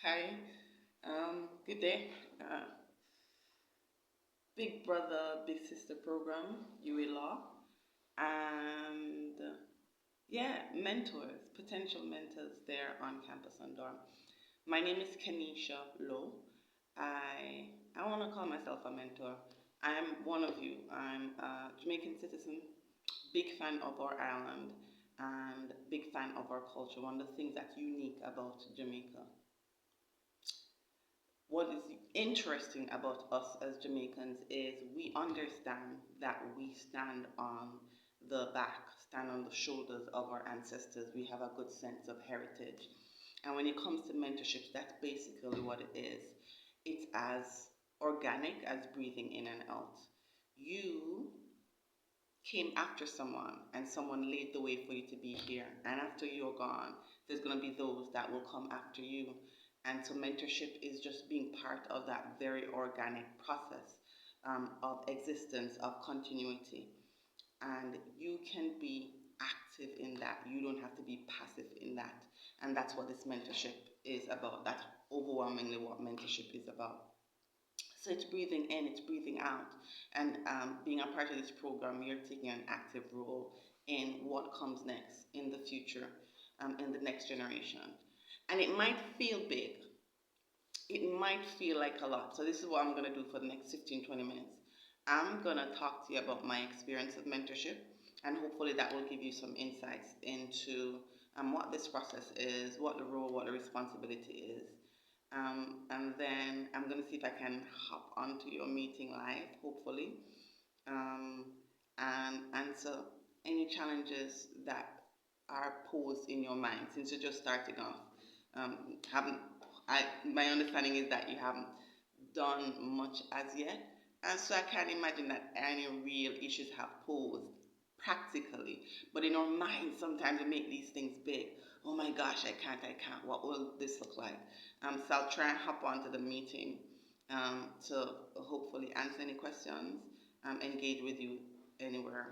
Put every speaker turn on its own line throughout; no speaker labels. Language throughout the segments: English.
Hi, good day. Big Brother, Big Sister program, UA Law, and yeah, mentors, potential mentors there on campus on dorm. My name is Kenisha Lowe. I want to call myself a mentor. I'm one of you. I'm a Jamaican citizen, big fan of our island, and big fan of our culture. One of the things that's unique about Jamaica, what is interesting about us as Jamaicans is we understand that we stand on the back, stand on the shoulders of our ancestors. We have a good sense of heritage. And when it comes to mentorships, that's basically what it is. It's as organic as breathing in and out. You came after someone and someone laid the way for you to be here. And after you're gone, there's going to be those that will come after you. And so mentorship is just being part of that very organic process of existence, of continuity. And you can be active in that. You don't have to be passive in that. And that's what this mentorship is about. That's overwhelmingly what mentorship is about. So it's breathing in, it's breathing out. And being a part of this program, you're taking an active role in what comes next in the future, in the next generation. And it might feel big, it might feel like a lot. So this is what I'm going to do for the next 15, 20 minutes. I'm going to talk to you about my experience of mentorship, and hopefully that will give you some insights into what this process is, what the role, what the responsibility is. And then I'm going to see if I can hop onto your meeting live, hopefully, um, and answer any challenges that are posed in your mind since you're just starting off. Haven't my understanding is that you haven't done much as yet, and so I can't imagine that any real issues have posed practically. But in our minds, sometimes we make these things big. Oh my gosh, I can't. What will this look like? So I'll try and hop onto the meeting to hopefully answer any questions, engage with you anywhere.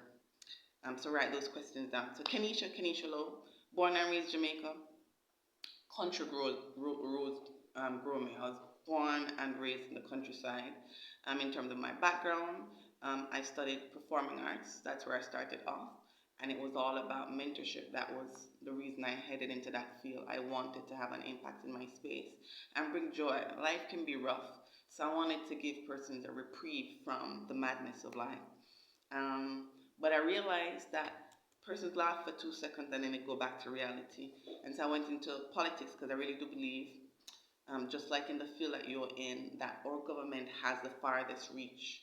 So write those questions down. So Kenisha Lowe, born and raised Jamaica, country grew me. I was born and raised in the countryside. In terms of my background, I studied performing arts. That's where I started off. And it was all about mentorship. That was the reason I headed into that field. I wanted to have an impact in my space and bring joy. Life can be rough. So I wanted to give persons a reprieve from the madness of life. Um, but I realized that persons laugh for 2 seconds and then they go back to reality. And so I went into politics because I really do believe, just like in the field that you're in, that our government has the farthest reach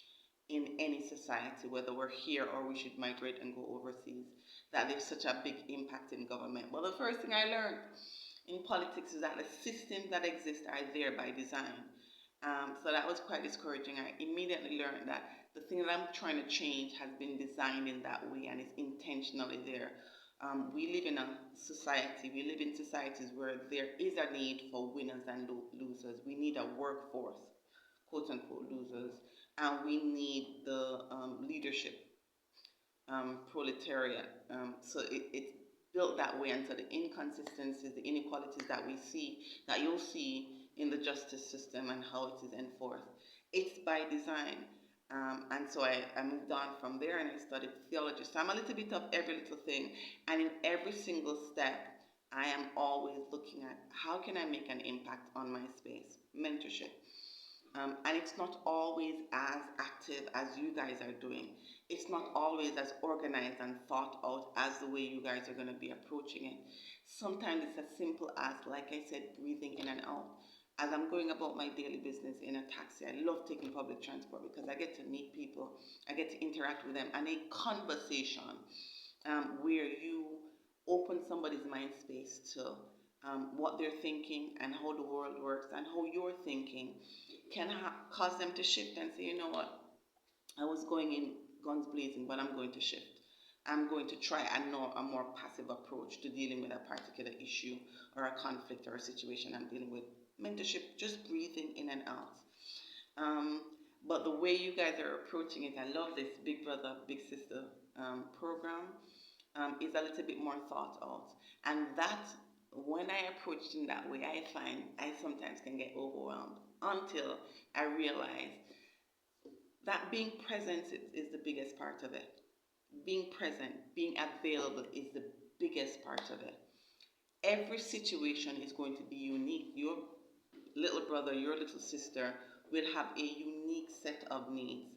in any society, whether we're here or we should migrate and go overseas, that there's such a big impact in government. Well, the first thing I learned in politics is that the systems that exist are there by design. So that was quite discouraging. I immediately learned that the thing that I'm trying to change has been designed in that way and is intentionally there. We live in a society, we live in societies where there is a need for winners and losers. We need a workforce, quote unquote, losers, and we need the leadership, proletariat. It's built that way, and so the inconsistencies, the inequalities that we see, that you'll see in the justice system and how it is enforced, it's by design. And so I moved on from there and I studied theology. So I'm a little bit of every little thing. And in every single step, I am always looking at how can I make an impact on my space, mentorship. And it's not always as active as you guys are doing. It's not always as organized and thought out as the way you guys are going to be approaching it. Sometimes it's as simple as, like I said, breathing in and out. As I'm going about my daily business in a taxi, I love taking public transport because I get to meet people, I get to interact with them, and a conversation where you open somebody's mind space to what they're thinking and how the world works and how you're thinking can cause them to shift and say, you know what, I was going in guns blazing, but I'm going to shift. I'm going to try a more passive approach to dealing with a particular issue or a conflict or a situation I'm dealing with. Mentorship, just breathing in and out. Um, but the way you guys are approaching it, I love this Big Brother, Big Sister program, is a little bit more thought out. And that When I approach in that way, I find I sometimes can get overwhelmed until I realize that being present is the biggest part of it. Being present, being available is the biggest part of it. Every situation is going to be unique. Your little brother, your little sister will have a unique set of needs.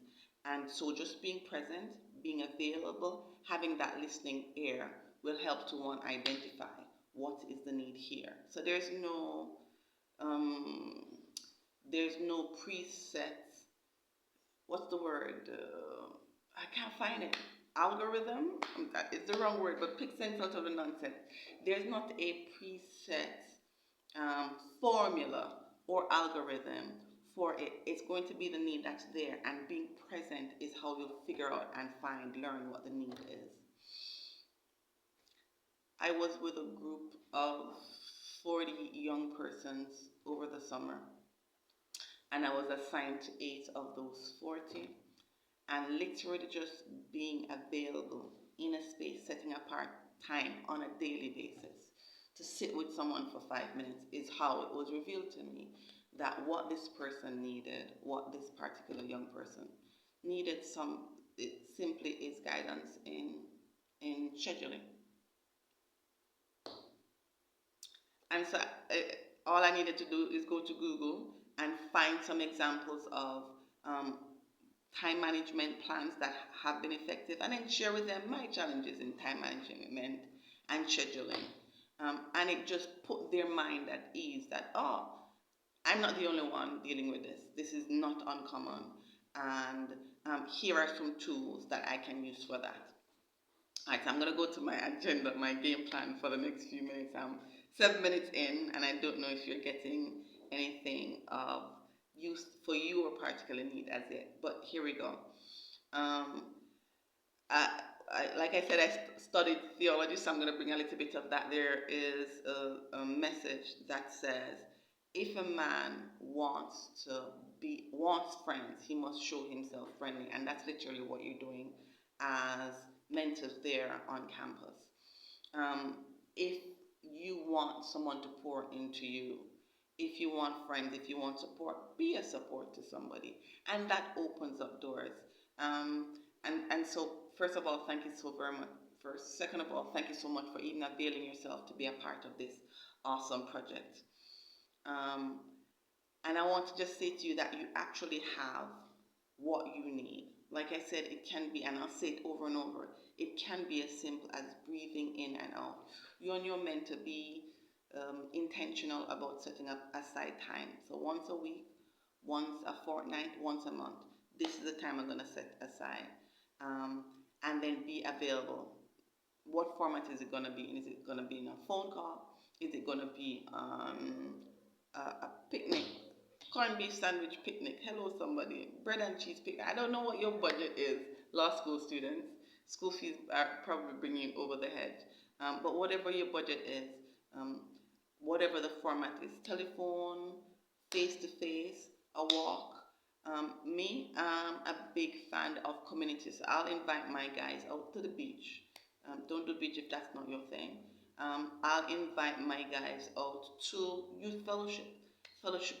And so just being present, being available, having that listening ear will help to one identify what is the need here. So um, there's no preset, what's the word? I can't find it. Algorithm? That is the wrong word, but pick sense out of the nonsense. There's not a preset formula or algorithm for it. It's going to be the need that's there, and being present is how you'll figure out and learn what the need is. I was with a group of 40 young persons over the summer, and I was assigned to 8 of those 40. And literally just being available in a space, setting apart time on a daily basis to sit with someone for 5 minutes is how it was revealed to me that what this person needed, what this particular young person needed, it simply is guidance in scheduling. And so all I needed to do is go to Google and find some examples of um, time management plans that have been effective, and then share with them my challenges in time management and scheduling. And it just put their mind at ease that, oh, I'm not the only one dealing with this. This is not uncommon. And here are some tools that I can use for that. All right, so I'm going to go to my agenda, my game plan for the next few minutes. I'm 7 minutes in, and I don't know if you're getting anything of use for your particular need as yet. But here we go. Um, like I said, I studied theology, so I'm going to bring a little bit of that. There is a message that says, if a man wants friends, he must show himself friendly, and that's literally what you're doing as mentors there on campus. If you want someone to pour into you, if you want friends, if you want support, be a support to somebody, and that opens up doors. And so, first of all, thank you so very much. First, second of all, thank you so much for even availing yourself to be a part of this awesome project. Um, and I want to just say to you that you actually have what you need. Like I said, it can be, and I'll say it over and over, it can be as simple as breathing in and out. You and your mentor be intentional about setting up aside time. So once a week, once a fortnight, once a month. This is the time I'm going to set aside. And then be available. What format is it going to be in? Is it going to be in a phone call? Is it going to be a picnic? Corned beef sandwich picnic. Hello, somebody. Bread and cheese picnic. I don't know what your budget is, law school students. School fees are probably bringing you over the hedge. But whatever your budget is, whatever the format is, telephone, face to face, a walk. Me, I'm a big fan of communities. So I'll invite my guys out to the beach. Don't do beach if that's not your thing. I'll invite my guys out to youth fellowship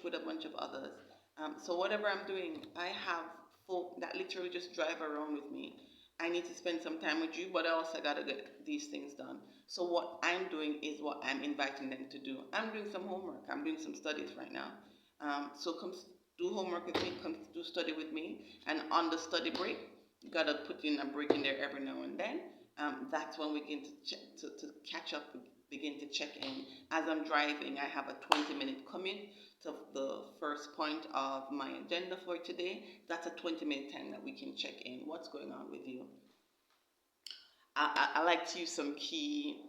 with a bunch of others. So whatever I'm doing, I have folk that literally just drive around with me. I need to spend some time with you, but I also gotta get these things done. So what I'm doing is what I'm inviting them to do. I'm doing some homework. I'm doing some studies right now. So come do homework with me. Come do study with me. And on the study break, you gotta put in a break in there every now and then. That's when we begin to catch up, begin to check in. As I'm driving, I have a 20-minute commute to the first point of my agenda for today. That's a 20-minute time that we can check in. What's going on with you? I like to use some key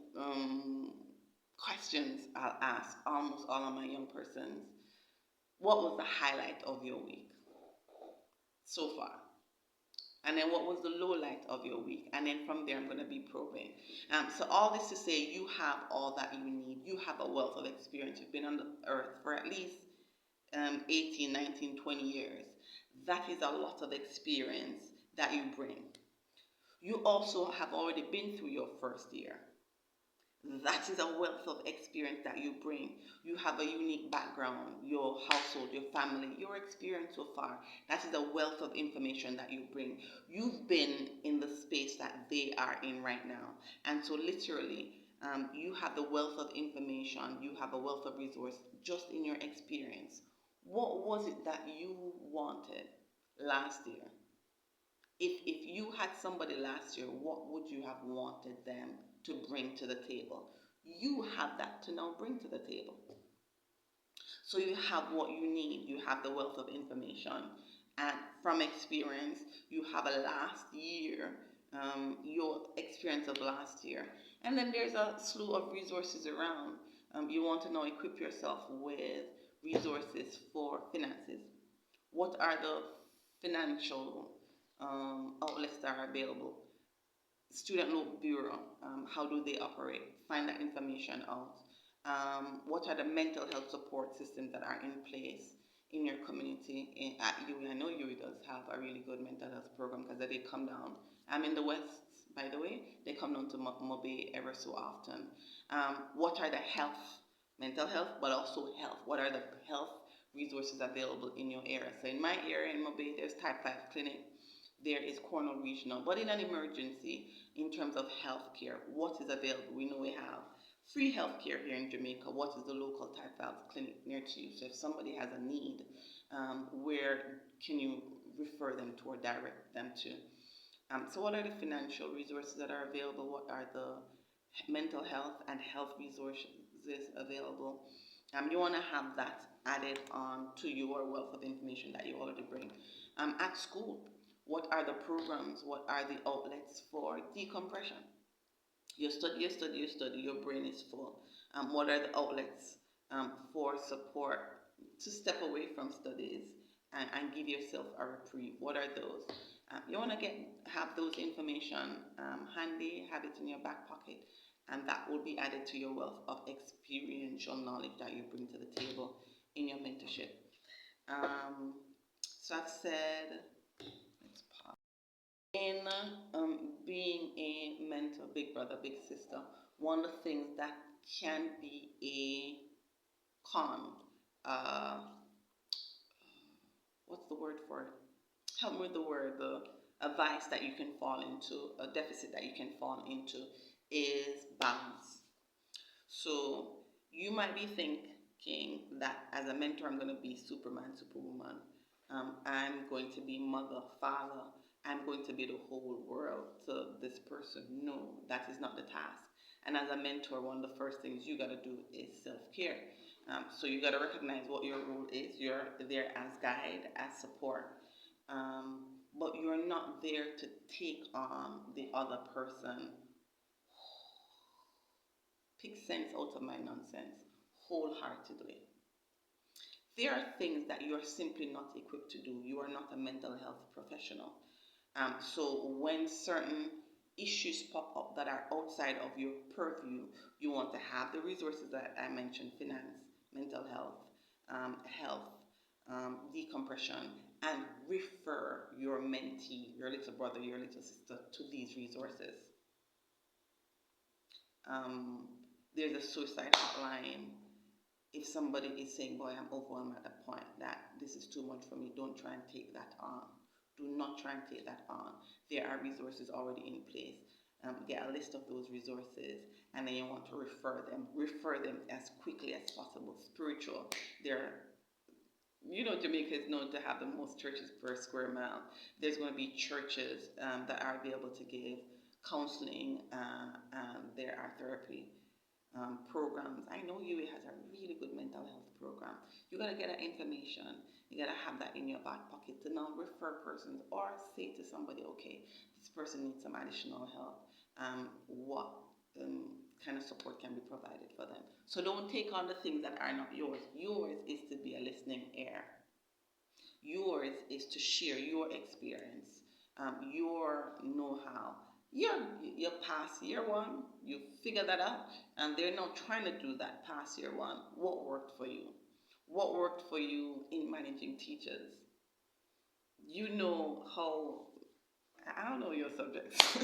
questions I'll ask almost all of my young persons. What was the highlight of your week so far? And then what was the low light of your week? And then from there, I'm going to be probing. So all this to say, you have all that you need. You have a wealth of experience. You've been on the earth for at least 18, 19, 20 years. That is a lot of experience that you bring. You also have already been through your first year. That is a wealth of experience that you bring. You have a unique background, your household, your family, your experience so far. That is a wealth of information that you bring. You've been in the space that they are in right now. And so, literally, you have the wealth of information, you have a wealth of resource just in your experience. What was it that you wanted last year? If you had somebody last year, what would you have wanted them to bring to the table? You have that to now bring to the table. So you have what you need. You have the wealth of information. And from experience, you have a last year, your experience of last year. And then there's a slew of resources around. You want to now equip yourself with resources for finances. What are the financial outlets that are available? Student Loan Bureau, how do they operate? Find that information out. What are the mental health support systems that are in place in your community? At UWI, I know UWI does have a really good mental health program because they come down. I'm in the West, by the way. They come down to Mobe ever so often. What are the mental health, but also health? What are the health resources available in your area? So in my area in Mobe, there's Type 5 Clinic, there is Cornwall Regional, but in an emergency, in terms of healthcare, what is available? We know we have free healthcare here in Jamaica. What is the local Type 5 clinic near to you? So if somebody has a need, where can you refer them to or direct them to? So what are the financial resources that are available? What are the mental health and health resources available? You want to have that added on to your wealth of information that you already bring. At school, what are the programs? What are the outlets for decompression? You study, you study, you study, your brain is full. What are the outlets for support to step away from studies and give yourself a reprieve? What are those? You want to have those information handy, have it in your back pocket, and that will be added to your wealth of experiential knowledge that you bring to the table in your mentorship. So I've said, let's pause. In being a mentor, big brother, big sister, one of the things that can be a con, uh, what's the word for it? Help me with the word, a vice that you can fall into, a deficit that you can fall into is balance. So you might be thinking that as a mentor, I'm going to be Superman, Superwoman. I'm going to be mother, father. I'm going to be the whole world to this person. No, that is not the task. And as a mentor, one of the first things you got to do is self-care. So you got to recognize what your role is. You're there as guide, as support. But you're not there to take on the other person. Pick sense out of my nonsense wholeheartedly. There are things that you are simply not equipped to do. You are not a mental health professional. So when certain issues pop up that are outside of your purview, you want to have the resources that I mentioned: finance, mental health, health, decompression, and refer your mentee, your little brother, your little sister to these resources. There's a suicide hotline. If somebody is saying, boy, I'm overwhelmed at a point that this is too much for me, don't try and take that on. Do not try and take that on. There are resources already in place. Get a list of those resources, and then you want to refer them. Refer them as quickly as possible. Spiritual. Jamaica is known to have the most churches per square mile. There's going to be churches that are able to give counseling, there are therapy programs. I know UA has a really good mental health program. You gotta get that information. You gotta have that in your back pocket to now refer persons or say to somebody, okay, this person needs some additional help. What kind of support can be provided for them? So don't take on the things that are not yours. Yours is to be a listening ear. Yours is to share your experience, your know-how. You pass year one, you figure that out, and they're now trying to do that past year one. What worked for you? What worked for you in managing teachers? You know how I don't know your subjects,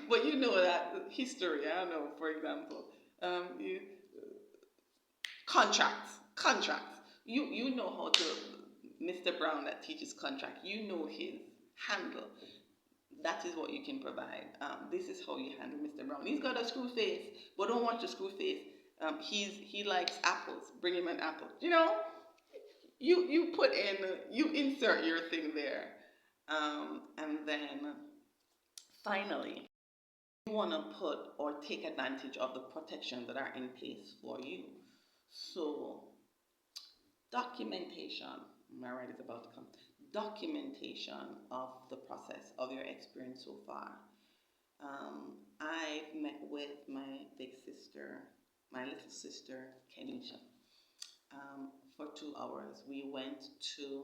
but you know that history. I don't know, for example, you contracts. You know how to Mr. Brown that teaches contract. You know his handle. That is what you can provide. This is how you handle Mr. Brown. He's got a screw face, but don't watch the screw face. He likes apples. Bring him an apple. You put in you insert your thing there, and then finally you want to put or take advantage of the protections that are in place for you. So documentation, my right is about to come. Documentation of the process of your experience so far. I met with my big sister, my little sister Kenisha, for 2 hours. We went to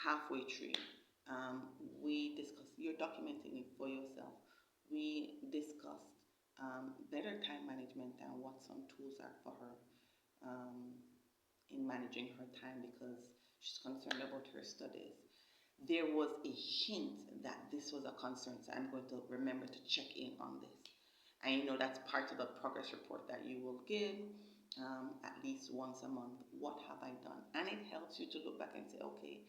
halfway tree. We discussed, you're documenting it for yourself. We discussed better time management and what some tools are for her um, in managing her time because she's concerned about her studies. There was a hint that this was a concern, so I'm going to remember to check in on this. I know that's part of the progress report that you will give at least once a month. What have I done? And it helps you to look back and say, okay,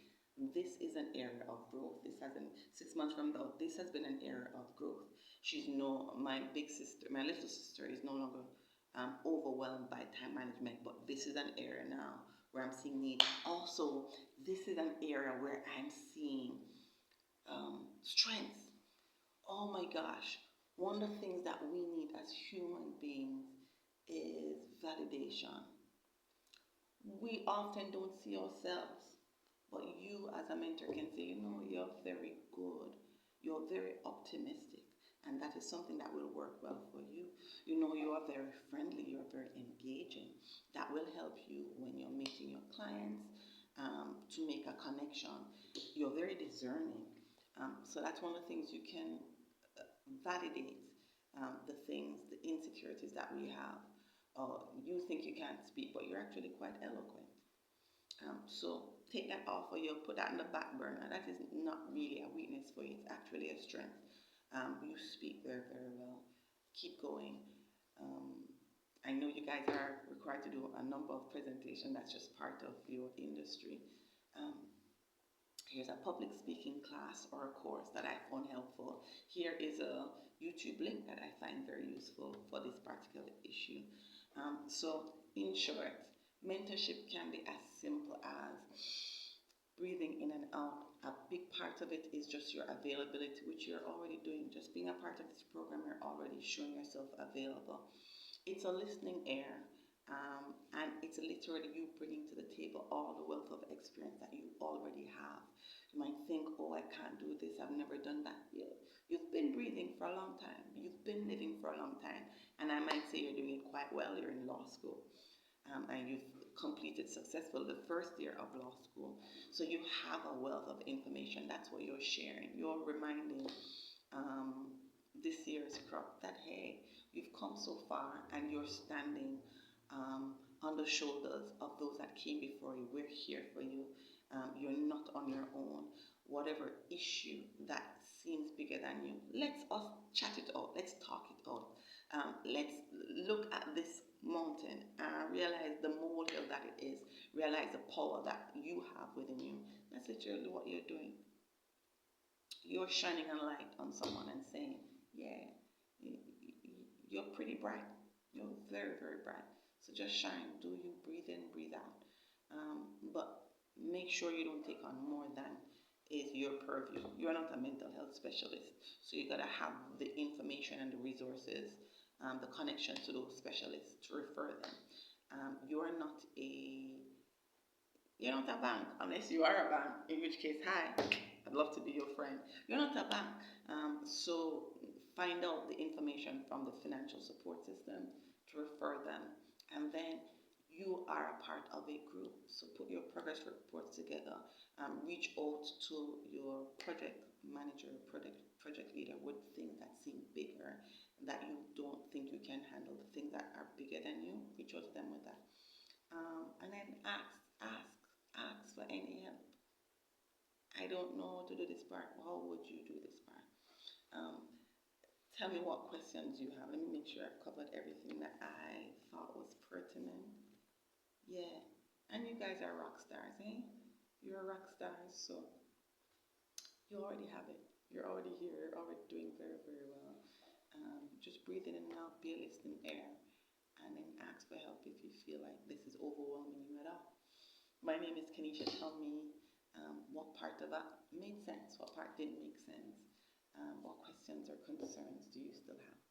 this is an area of growth. This hasn't 6 months from now. This has been an area of growth. She's no my big sister, my little sister is no longer overwhelmed by time management, but this is an area now where I'm seeing need. Also, this is an area where I'm seeing strength. Oh my gosh, one of the things that we need as human beings is validation. We often don't see ourselves, but you as a mentor can say, you're very good, you're very optimistic, and that is something that will work well for you. You are very friendly, you're very engaging. That will help you when you're meeting your clients to make a connection. You're very discerning. So that's one of the things you can validate the things, the insecurities that we have. You think you can't speak, but you're actually quite eloquent. So take that off of you, put that in the back burner. That is not really a weakness for you, it's actually a strength. You speak very, very well. Keep going. Um, I know you guys are required to do a number of presentations, that's just part of your industry. Um, Here's a public speaking class or a course that I found helpful. Here is a YouTube link that I find very useful for this particular issue. So, in short, mentorship can be as simple as breathing in and out. A big part of it is just your availability, which you're already doing. Just being a part of this program, you're already showing yourself available. It's a listening ear, and it's literally you bringing to the table all the wealth of experience that you already have. You might think, oh, I can't do this, I've never done that. You've been breathing for a long time, you've been living for a long time, and I might say you're doing it quite well. You're in law school, and you've completed successfully the first year of law school. So you have a wealth of information. That's what you're sharing. You're reminding this year's crop that, hey, you've come so far and you're standing on the shoulders of those that came before you. We're here for you. You're not on your own. Whatever issue that seems bigger than you, let's us chat it out. Let's talk it out. Let's look at this mountain and realize the molehill that it is. Realize the power that you have within you. That's literally what you're doing. You're shining a light on someone and saying, yeah, you're pretty bright. You're very, very bright. So just shine. Do you breathe in, breathe out. But make sure you don't take on more than is your purview. You're not a mental health specialist. So you gotta have the information and the resources, the connections to those specialists to refer them. You're not a you're not a bank, unless you are a bank, in which case, hi, I'd love to be your friend. You're not a bank. So find out the information from the financial support system to refer them. And then you are a part of a group. So put your progress reports together. Reach out to your project manager, project leader with things that seem bigger, that you don't think you can handle, the things that are bigger than you. Reach out to them with that. And then ask for any help. I don't know how to do this part. How would you do this part? Um, Tell me what questions you have. Let me make sure I've covered everything that I thought was pertinent. Yeah. And you guys are rock stars, eh? You're rock stars, so you already have it. You're already here. You're already doing very, very well. Just breathe in and out, be a listening air, and then ask for help if you feel like this is overwhelming you at all. My name is Kenisha. Tell me what part of that made sense, what part didn't make sense, what questions or concerns do you still have?